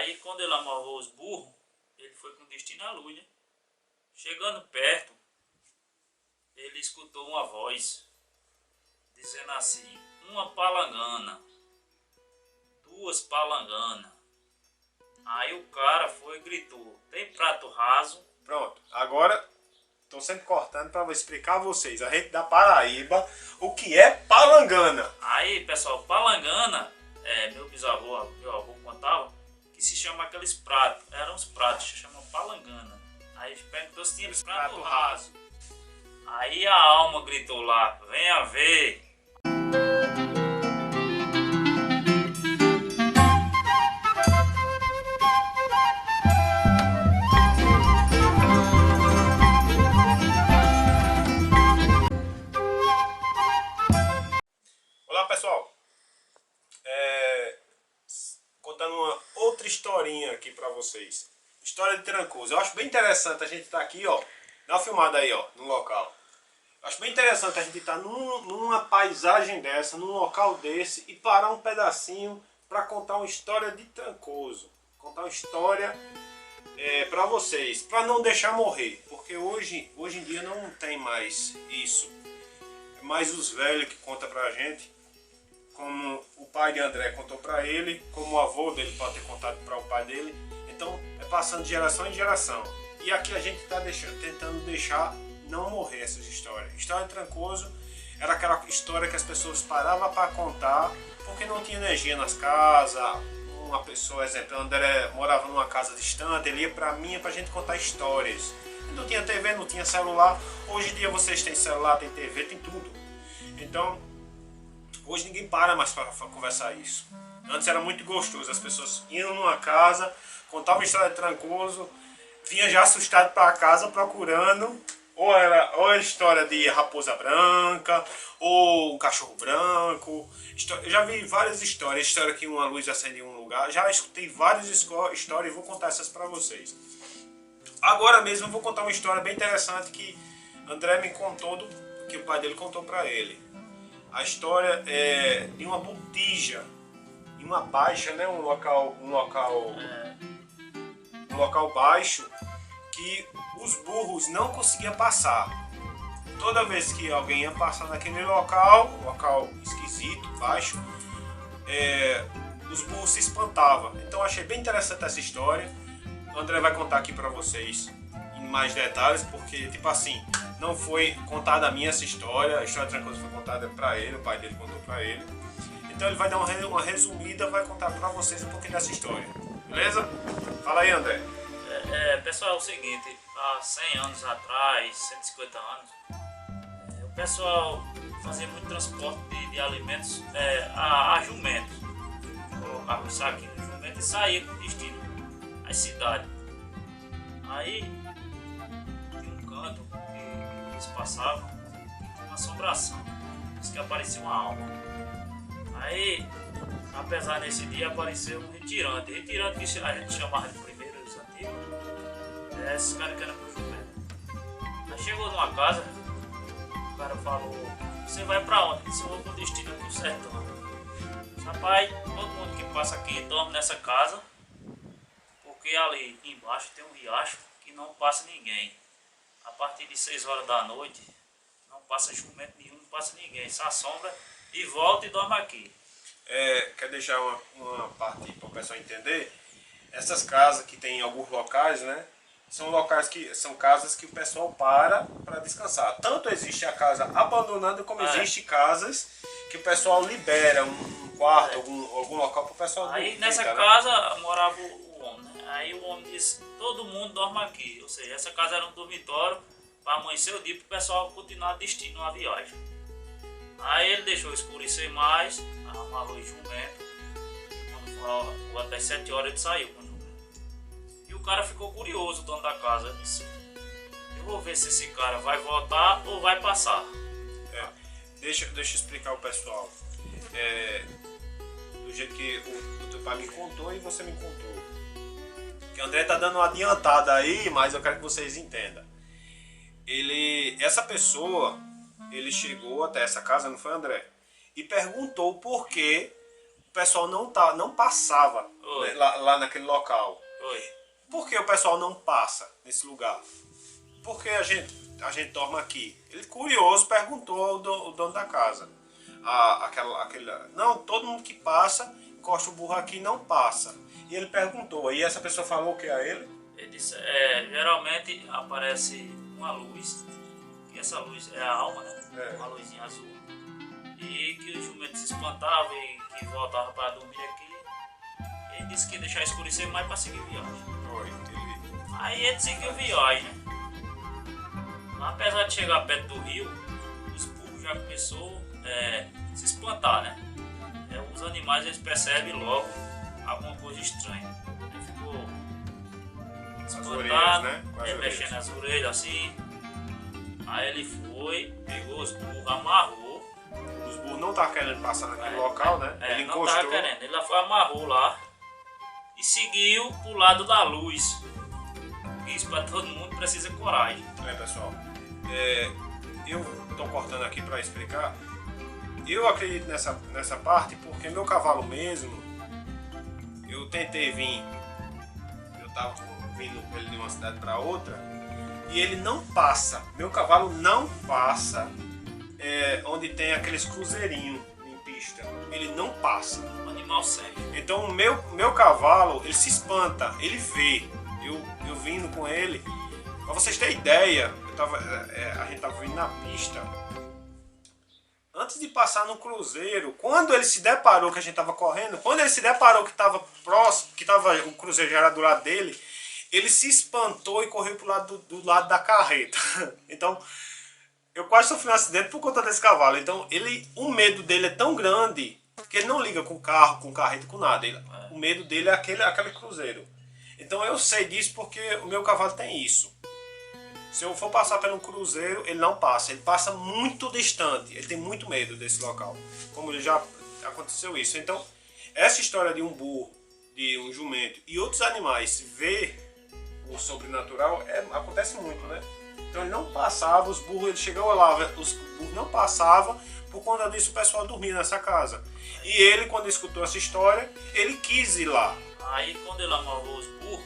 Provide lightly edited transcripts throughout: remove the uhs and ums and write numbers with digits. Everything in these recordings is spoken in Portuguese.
Aí quando ele amarrou os burros, ele foi com destino à luz, né? Chegando perto, ele escutou uma voz dizendo assim: uma palangana, duas palanganas. Aí o cara foi e gritou: tem prato raso? Pronto, agora estou sempre cortando para explicar a vocês, a gente da Paraíba, o que é palangana. Aí, pessoal, palangana, meu avô contava que se chama aqueles pratos, eram os pratos, se chama palangana. Aí perguntou se tinha prato raso. Aí a alma gritou lá: venha ver. Olá pessoal, contando uma outra historinha aqui para vocês. História de Trancoso. Eu acho bem interessante a gente estar aqui, ó, dá uma filmada aí, ó, no local. Eu acho bem interessante a gente estar numa paisagem dessa, num local desse e parar um pedacinho para contar uma história de Trancoso. Contar uma história para vocês, para não deixar morrer, porque hoje em dia não tem mais isso. É mais os velhos que contam pra gente, como o pai de André contou para ele, como o avô dele pode ter contado para o pai dele. Então é passando de geração em geração. E aqui a gente está tentando deixar não morrer essas histórias. História de Trancoso era aquela história que as pessoas paravam para contar porque não tinha energia nas casas. Uma pessoa, exemplo, André morava numa casa distante, ele ia para mim para a gente contar histórias. Não tinha TV, não tinha celular. Hoje em dia vocês têm celular, tem TV, tem tudo. Então hoje ninguém para mais para conversar isso. Antes era muito gostoso, as pessoas iam numa casa, contavam uma história de Trancoso, vinha já assustado para casa procurando, ou era história de raposa branca, ou um cachorro branco. Eu já vi várias histórias, história que uma luz acende em um lugar, já escutei várias histórias e vou contar essas para vocês. Agora mesmo eu vou contar uma história bem interessante que André me contou, que o pai dele contou para ele. A história é de uma botija, em uma baixa, né? Um local baixo, que os burros não conseguiam passar. Toda vez que alguém ia passar naquele local esquisito, baixo, os burros se espantavam. Então achei bem interessante essa história. O André vai contar aqui para vocês em mais detalhes, porque tipo assim, não foi contada a minha essa história, a história de Trancoso foi contada para ele, o pai dele contou para ele. Então ele vai dar uma resumida, vai contar para vocês um pouquinho dessa história, beleza? Fala aí, André. Pessoal, é o seguinte, há 100 anos atrás, 150 anos, o pessoal fazia muito transporte de alimentos a jumentos. Colocava o saquinho no jumento e saía com destino às cidades. Aí tinha um canto que eles passavam, tinha uma assombração, diz que aparecia uma alma. Aí, apesar desse dia, apareceu um retirante que a gente chamava de primeiros antigos, esses caras que eram pro jumento. Aí chegou numa casa, o cara falou: você vai pra onde? Ele disse: eu vou com destino aqui no sertão. Rapaz, todo mundo que passa aqui dorme nessa casa, porque ali embaixo tem um riacho que não passa ninguém. A partir de 6 horas da noite não passa jumento nenhum, não passa ninguém, se assombra e volta e dorme aqui. Quer deixar uma parte para o pessoal entender? Essas casas que tem em alguns locais, né? São casas que o pessoal para descansar. Tanto existe a casa abandonada como existe casas que o pessoal libera um quarto, algum local para o pessoal dormir. Aí nessa casa morava o homem, né? Aí o homem disse: todo mundo dorme aqui. Ou seja, essa casa era um dormitório para amanhecer o dia para o pessoal continuar destino a viagem. Aí ele deixou escurecer mais, amarrou o jumento. Quando foi até 7 horas ele saiu com o jumento. E o cara ficou curioso, o dono da casa. Ele disse: eu vou ver se esse cara vai voltar ou vai passar. Deixa eu explicar ao pessoal. Do jeito que o teu pai me contou e você me contou. Que o André tá dando uma adiantada aí, mas eu quero que vocês entendam. Essa pessoa, ele chegou até essa casa, não foi, André? E perguntou por que o pessoal não passava Oi. lá naquele local. Oi. Por que o pessoal não passa nesse lugar? Por que a gente dorme aqui? Ele, curioso, perguntou ao dono da casa. Não, todo mundo que passa, encosta o burro aqui, não passa. E ele perguntou, e essa pessoa falou o que a ele? Ele disse, geralmente aparece uma luz, que essa luz é a alma, né? Uma luzinha azul. E que o jumento se espantava e que voltava para dormir aqui. Ele disse que ia deixar escurecer mais para seguir viagem. Aí ele seguiu viagem, né? Apesar de chegar perto do rio, os burros já começou a se espantar, né? Os animais eles percebem logo alguma coisa estranha. Ele ficou espantado, né? mexendo as orelhas assim. Aí ele foi, pegou os burros, amarrou. Os burros não estavam querendo passar naquele local, né? Ele não encostou. Tava querendo. Ele foi, amarrou lá e seguiu pro lado da luz. Isso para todo mundo precisa de coragem. Pessoal, eu estou cortando aqui para explicar. Eu acredito nessa parte porque meu cavalo mesmo, eu tentei vir, eu estava vindo com ele de uma cidade para outra e ele não passa, meu cavalo não passa onde tem aqueles cruzeirinhos em pista, ele não passa. Um animal sério. Então o meu cavalo, ele se espanta, ele vê, eu vindo com ele, para vocês terem ideia, a gente estava vindo na pista. Antes de passar no cruzeiro, quando ele se deparou que a gente estava correndo, quando ele se deparou que estava próximo, o cruzeiro já era do lado dele, ele se espantou e correu pro lado do lado da carreta. Então, eu quase sofri um acidente por conta desse cavalo. Então, o medo dele é tão grande que ele não liga com carro, com carreta, com nada. O medo dele é aquele cruzeiro. Então, eu sei disso porque o meu cavalo tem isso. Se eu for passar pelo cruzeiro, ele não passa. Ele passa muito distante. Ele tem muito medo desse local. Como já aconteceu isso. Então, essa história de um burro, de um jumento e outros animais ver o sobrenatural acontece muito, né? Então ele não passava, os burros, ele chegou lá, os burros não passavam, por conta disso o pessoal dormia nessa casa. E ele, quando escutou essa história, ele quis ir lá. Aí quando ele amarrou os burros,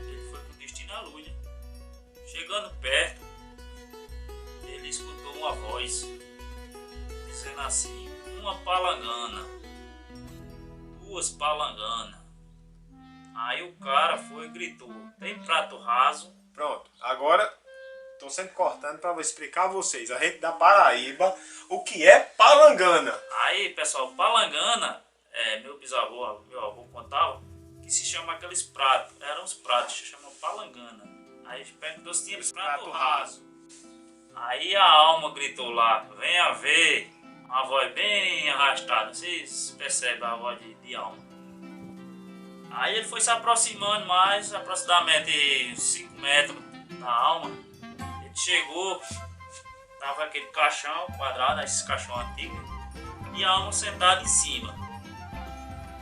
ele foi com destino à luz, né? Chegando perto, ele escutou uma voz dizendo assim: uma palangana, duas palanganas. Aí o cara foi e gritou: tem prato raso? Pronto, agora estou sempre cortando para explicar a vocês, a gente da Paraíba, o que é palangana. Aí pessoal, palangana, meu bisavô, meu avô contava que se chama aqueles pratos, eram os pratos, se chamam palangana. Aí perguntou se tinha prato raso. Aí a alma gritou lá: venha ver, uma voz bem arrastada, vocês percebem a voz de alma. Aí ele foi se aproximando mais, aproximadamente uns 5 metros da alma. Ele chegou, tava aquele caixão quadrado, esses caixão antigos, e a alma sentada em cima.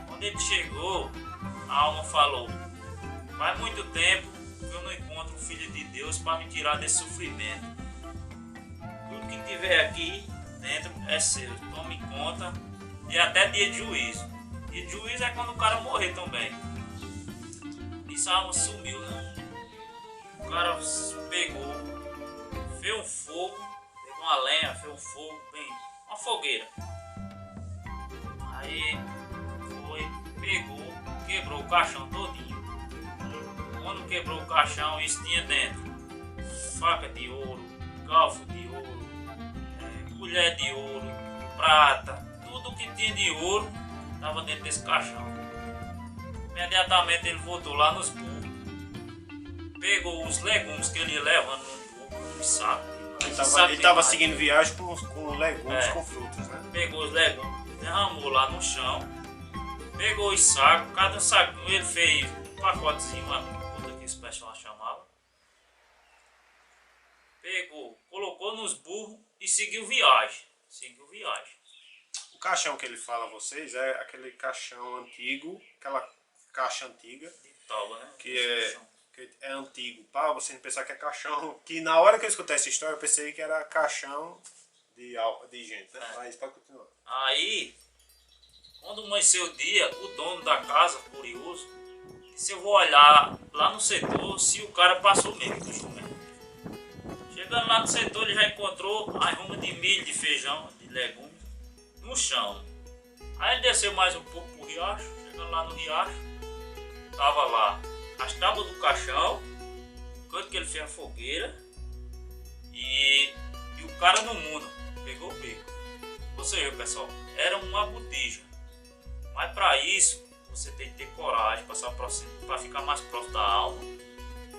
Quando ele chegou, a alma falou: faz muito tempo que eu não encontro um filho de Deus para me tirar desse sofrimento. Tudo que tiver aqui dentro é seu, tome conta, e até dia de juízo. Dia de juízo é quando o cara morrer também. Isso a alma sumiu, né? O cara pegou, fez um fogo, pegou uma lenha, fez um fogo, bem, uma fogueira. Aí foi, pegou, quebrou o caixão todinho. Quando quebrou o caixão, isso tinha dentro faca de ouro, garfo de ouro, colher de ouro, prata, tudo que tinha de ouro estava dentro desse caixão. Imediatamente ele voltou lá nos burros, pegou os legumes que ele ia levando no saco. Ele estava seguindo viagem com legumes, com frutas, né? Pegou os legumes, derramou lá no chão, pegou os sacos, cada saco ele fez um pacotezinho, uma puta que esse pessoal chamava. Pegou, colocou nos burros e seguiu viagem. O caixão que ele fala a vocês é aquele caixão antigo, aquela caixa antiga, de tábua, né? que é antigo, para você não pensar que é caixão, que na hora que eu escutei essa história eu pensei que era caixão de gente, né? Mas pode continuar. Aí, Quando amanheceu o dia, o dono da casa, curioso, disse: eu vou olhar lá no setor se o cara passou mesmo do jumento. Chegando lá no setor, ele já encontrou as rumas de milho, de feijão, de legumes no chão. Aí ele desceu mais um pouco pro riacho. Chegando lá no riacho, tava lá as tábuas do caixão, enquanto que ele fez a fogueira, e o cara no mundo pegou o bico. Ou seja, pessoal, era uma botija. Mas para isso você tem que ter coragem para ficar mais próximo da alma,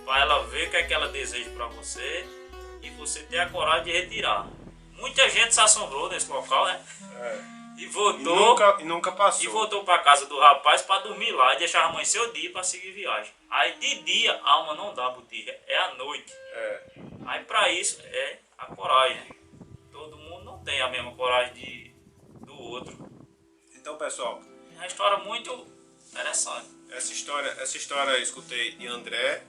para ela ver o que é que ela deseja para você e você ter a coragem de retirar. Muita gente se assombrou nesse local, né? E voltou. E nunca passou. E voltou para casa do rapaz para dormir lá e deixar amanhecer o dia para seguir viagem. Aí de dia a alma não dá botija, é à noite. Aí para isso é a coragem. Todo mundo não tem a mesma coragem do outro. Então, pessoal, É uma história muito interessante. essa história eu escutei de André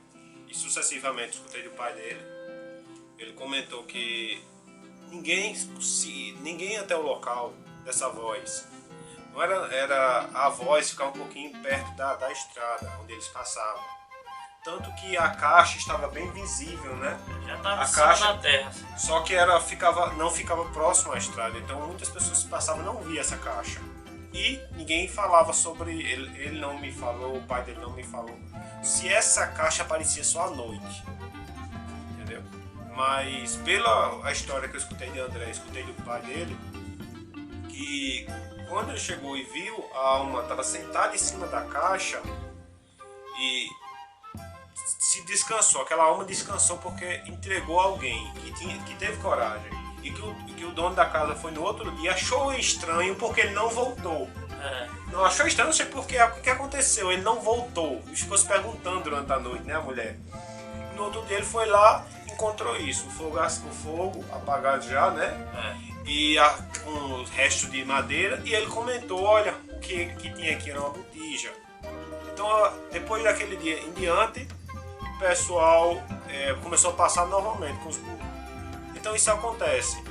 e sucessivamente escutei do pai dele. Ele comentou que ninguém ia até o local dessa voz. Não era a voz ficar um pouquinho perto da estrada onde eles passavam. Tanto que a caixa estava bem visível, né? Já estava A em cima caixa, da terra. só que não ficava próximo à estrada. Então muitas pessoas que passavam não via essa caixa. E ninguém falava sobre ele não me falou, o pai dele não me falou se essa caixa aparecia só à noite. Entendeu? Mas pela a história que eu escutei de André, escutei do pai dele, que quando ele chegou e viu, a alma estava sentada em cima da caixa e se descansou. Aquela alma descansou porque entregou alguém que teve coragem. E que o dono da casa foi no outro dia, achou estranho porque ele não voltou. Não achou estranho, não sei porque, o que aconteceu, ele não voltou. E ficou se perguntando durante a noite, né, a mulher. No outro dia ele foi lá, encontrou isso, o fogo apagado já, né? E um resto de madeira, e ele comentou: olha, o que tinha aqui era uma botija. Então, depois daquele dia em diante, o pessoal começou a passar normalmente com os burros. Então isso acontece.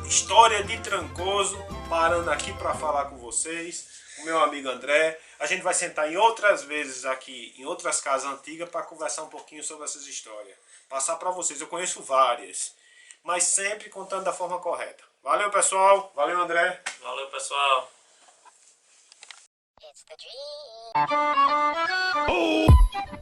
História de Trancoso, parando aqui para falar com vocês, o meu amigo André. A gente vai sentar em outras vezes aqui, em outras casas antigas, para conversar um pouquinho sobre essas histórias. Passar para vocês, eu conheço várias, mas sempre contando da forma correta. Valeu, pessoal. Valeu, André. Valeu, pessoal. It's the dream.